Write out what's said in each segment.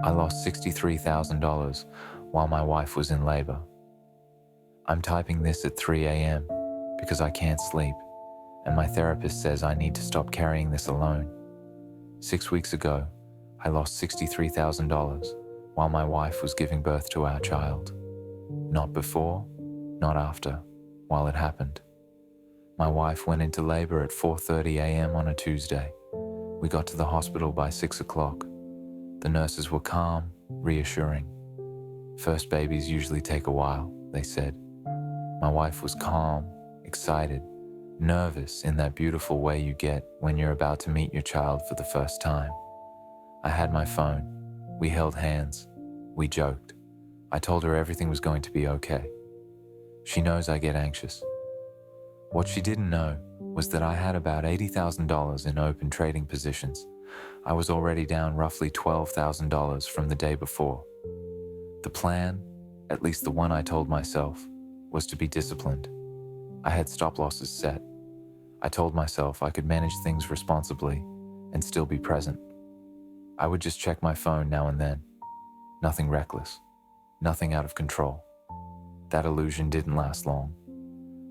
I lost $63,000 while my wife was in labor. I'm typing this at 3 a.m. because I can't sleep, and my therapist says I need to stop carrying this alone. 6 weeks ago, I lost $63,000 while my wife was giving birth to our child. Not before, not after, while it happened. My wife went into labor at 4:30 a.m. on a Tuesday. We got to the hospital by 6 o'clock. The nurses were calm, reassuring. First babies usually take a while, they said. My wife was calm, excited, nervous in that beautiful way you get when you're about to meet your child for the first time. I had my phone. We held hands. We joked. I told her everything was going to be okay. She knows I get anxious. What she didn't know was that I had about $80,000 in open trading positions. I was already down roughly $12,000 from the day before. The plan, at least the one I told myself, was to be disciplined. I had stop losses set. I told myself I could manage things responsibly and still be present. I would just check my phone now and then. Nothing reckless, nothing out of control. That illusion didn't last long.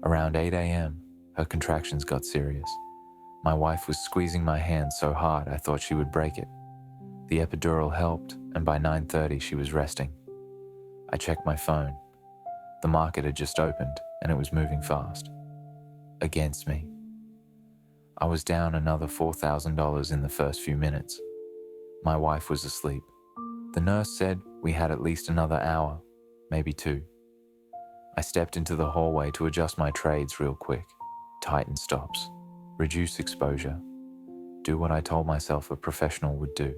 Around 8 a.m., her contractions got serious. My wife was squeezing my hand so hard I thought she would break it. The epidural helped, and by 9:30 she was resting. I checked my phone. The market had just opened, and it was moving fast. Against me. I was down another $4,000 in the first few minutes. My wife was asleep. The nurse said we had at least another hour, maybe two. I stepped into the hallway to adjust my trades real quick, tighten stops, reduce exposure, do what I told myself a professional would do.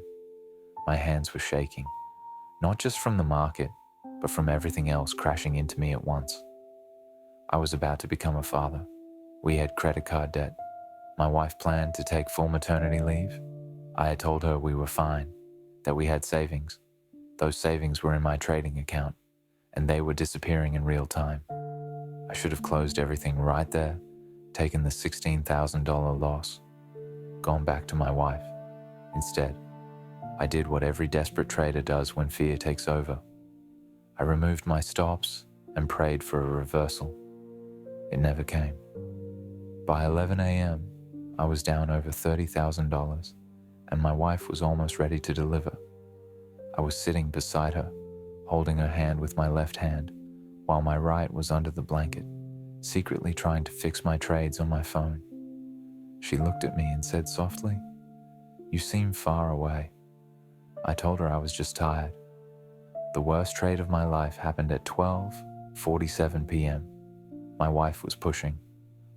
My hands were shaking, not just from the market, but from everything else crashing into me at once. I was about to become a father. We had credit card debt. My wife planned to take full maternity leave. I had told her we were fine, that we had savings. Those savings were in my trading account, and they were disappearing in real time. I should have closed everything right there, taken the $16,000 loss, gone back to my wife. Instead, I did what every desperate trader does when fear takes over. I removed my stops and prayed for a reversal. It never came. By 11 a.m., I was down over $30,000, and my wife was almost ready to deliver. I was sitting beside her, holding her hand with my left hand, while my right was under the blanket, secretly trying to fix my trades on my phone. She looked at me and said softly, "You seem far away." I told her I was just tired. The worst trade of my life happened at 12:47 p.m. My wife was pushing.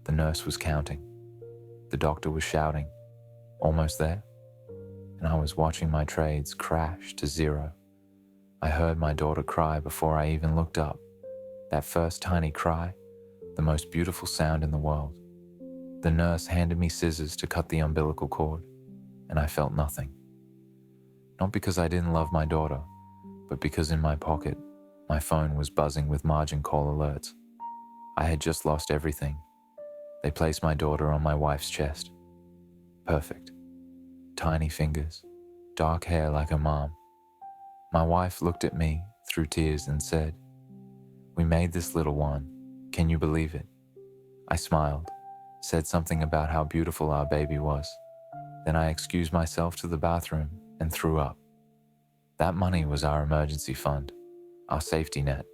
The nurse was counting. The doctor was shouting, "Almost there?" And I was watching my trades crash to zero. I heard my daughter cry before I even looked up. That first tiny cry, the most beautiful sound in the world. The nurse handed me scissors to cut the umbilical cord, and I felt nothing. Not because I didn't love my daughter, but because in my pocket, my phone was buzzing with margin call alerts. I had just lost everything. They placed my daughter on my wife's chest. Perfect. Tiny fingers, dark hair like her mom. My wife looked at me through tears and said, "We made this little one. Can you believe it?" I smiled, said something about how beautiful our baby was. Then I excused myself to the bathroom and threw up. That money was our emergency fund, our safety net,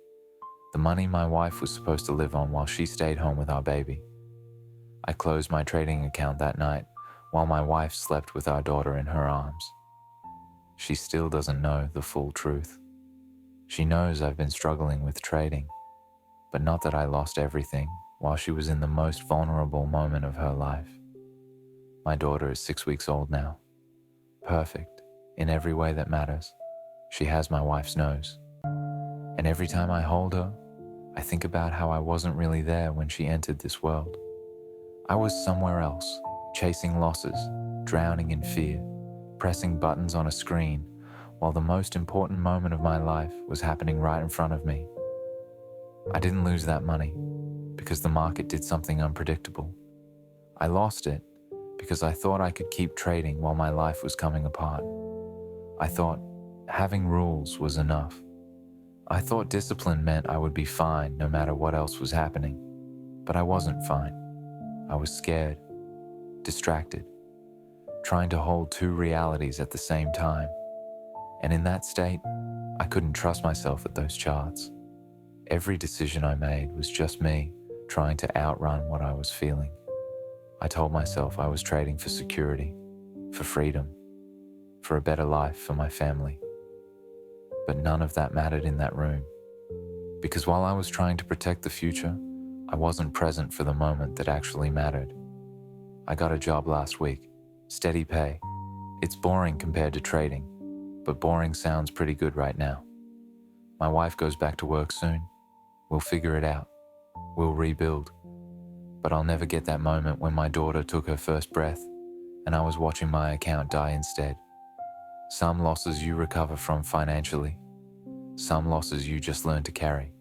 the money my wife was supposed to live on while she stayed home with our baby. I closed my trading account that night while my wife slept with our daughter in her arms. She still doesn't know the full truth. She knows I've been struggling with trading, but not that I lost everything while she was in the most vulnerable moment of her life. My daughter is 6 weeks old now. Perfect in every way that matters. She has my wife's nose. And every time I hold her, I think about how I wasn't really there when she entered this world. I was somewhere else, chasing losses, drowning in fear, pressing buttons on a screen, while the most important moment of my life was happening right in front of me. I didn't lose that money because the market did something unpredictable. I lost it because I thought I could keep trading while my life was coming apart. I thought, Having rules was enough. I thought discipline meant I would be fine no matter what else was happening, but I wasn't fine. I was scared, distracted, trying to hold two realities at the same time. And in that state, I couldn't trust myself at those charts. Every decision I made was just me trying to outrun what I was feeling. I told myself I was trading for security, for freedom, for a better life for my family. But none of that mattered in that room. Because while I was trying to protect the future, I wasn't present for the moment that actually mattered. I got a job last week, steady pay. It's boring compared to trading, but boring sounds pretty good right now. My wife goes back to work soon. We'll figure it out. We'll rebuild. But I'll never get that moment when my daughter took her first breath and I was watching my account die instead. Some losses you recover from financially. Some losses you just learn to carry.